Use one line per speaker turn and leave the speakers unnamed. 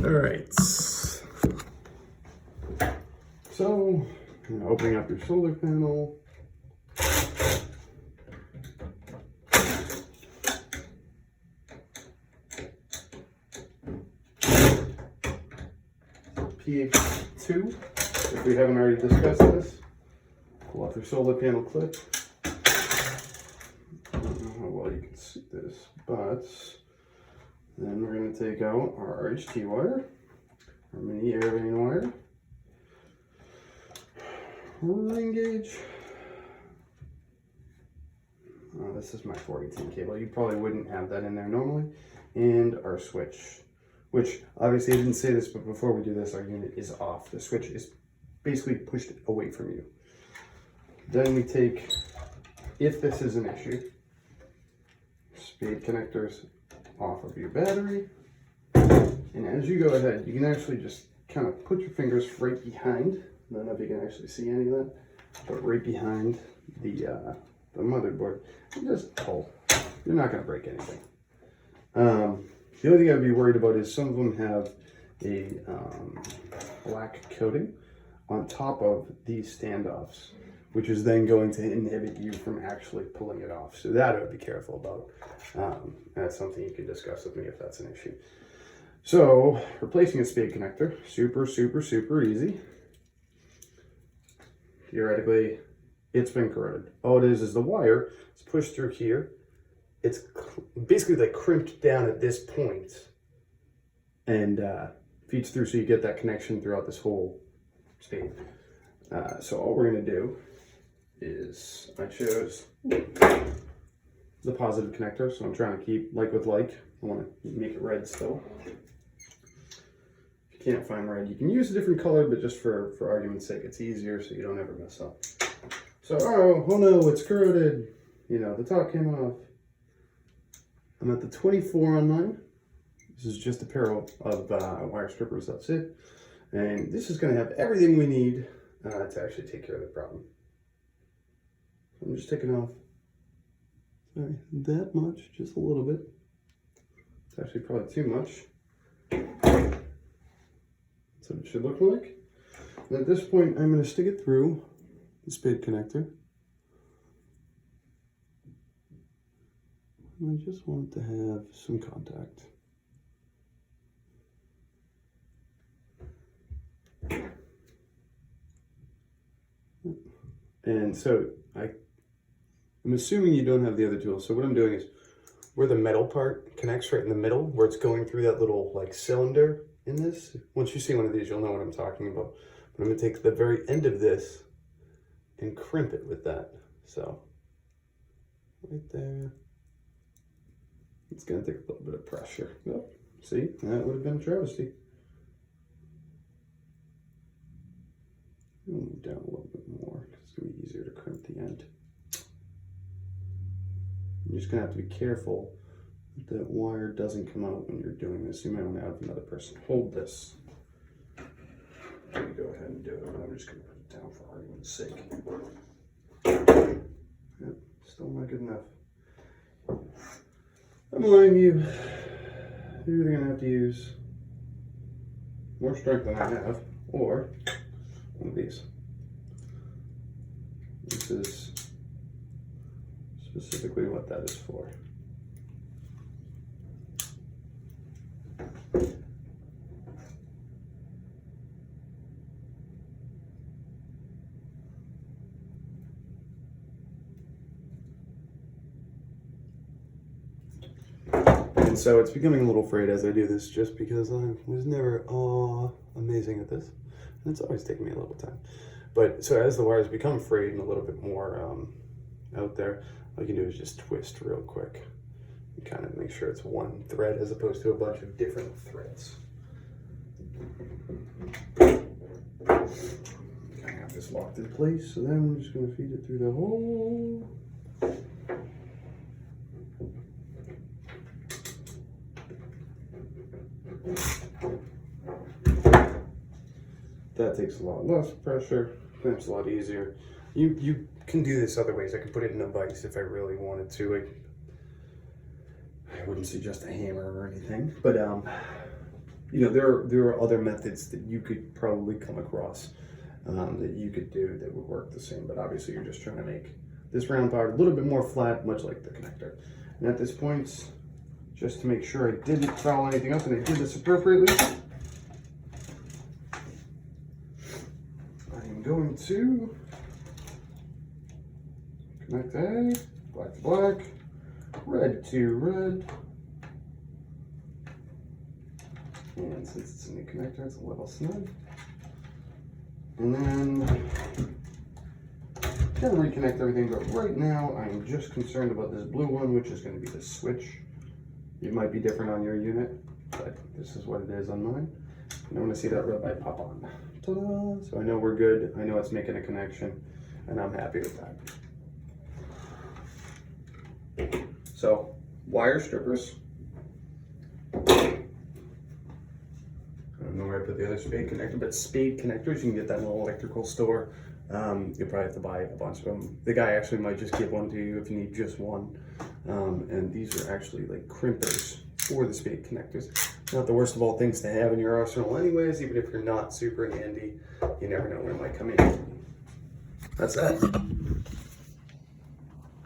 All right. So, opening up your solar panel. pH 2, if we haven't already discussed this. Pull off your solar panel clip. I don't know how well you can see this, but then we're going to take out our RHT wire, our mini air vane wire, ring gauge. This is my 418 cable. You probably wouldn't have that in there normally. And our switch, which obviously I didn't say this, but before we do this, our unit is off. The switch is basically pushed away from you. Then we take, if this is an issue, spade connectors off of your battery. And as you go ahead, you can actually just kind of put your fingers right behind. I don't know if you can actually see any of that, but right behind the motherboard, and just pull. You're not going to break anything. The only thing I'd be worried about is some of them have a black coating on top of these standoffs, which is then going to inhibit you from actually pulling it off. So that I would be careful about. That's something you can discuss with me if that's an issue. So replacing a spade connector, super easy. Theoretically, it's been corroded. All it is the wire. It's pushed through here. It's basically like crimped down at this point and feeds through, so you get that connection throughout this whole spade. So all we're going to do is, I chose the positive connector, so I'm trying to keep like with like. I want to make it red still. If you can't find red, you can use a different color, but just for argument's sake, it's easier so you don't ever mess up. So, oh no, it's corroded. You know, the top came off. I'm at the 24 on mine. This is just a pair of wire strippers, that's it. And this is going to have everything we need to actually take care of the problem. I'm just taking off, sorry, that much, just a little bit. It's actually probably too much. That's what it should look like. And at this point, I'm going to stick it through the spade connector. I just want it to have some contact. And so I'm assuming you don't have the other tools. So what I'm doing is where the metal part connects right in the middle, where it's going through that little like cylinder in this. Once you see one of these, you'll know what I'm talking about. But I'm going to take the very end of this and crimp it with that. So right there. It's going to take a little bit of pressure. Oh, see, that would have been a travesty. I'll move down a little bit more because it's going to be easier to crimp the end. You're just going to have to be careful that that wire doesn't come out when you're doing this. You might want to have another person hold this. Go ahead and do it. I'm just going to put it down for argument's sake. Yep, still not good enough. I'm lying to you. You're either going to have to use more strength than I have, or one of these. This is specifically what that is for. And so it's becoming a little frayed as I do this, just because I was never amazing at this. And it's always taken me a little time. But so as the wires become frayed and a little bit more out there, all you can do is just twist real quick and kind of make sure it's one thread as opposed to a bunch of different threads. Kind of have this locked in place, so then we're just going to feed it through the hole. That takes a lot less pressure, clamps a lot easier. You can do this other ways. I could put it in a vise if I really wanted to. I wouldn't suggest a hammer or anything, but you know, there are other methods that you could probably come across that you could do that would work the same, but obviously you're just trying to make this round part a little bit more flat, much like the connector. And at this point, just to make sure I didn't foul anything up and I did this appropriately, I am going to connect A, black to black, red to red. And since it's a new connector, it's a little snug. And then can reconnect everything, but right now I'm just concerned about this blue one, which is going to be the switch. It might be different on your unit, but this is what it is on mine. And I want to see that red light pop on. Ta-da! So I know we're good. I know it's making a connection, and I'm happy with that. So wire strippers. I don't know where I put the other spade connector, but spade connectors, you can get that in an electrical store. You'll probably have to buy a bunch of them. The guy actually might just give one to you if you need just one. And these are actually like crimpers for the spade connectors. Not the worst of all things to have in your arsenal anyways, even if you're not super handy. You never know when it might come in. That's that.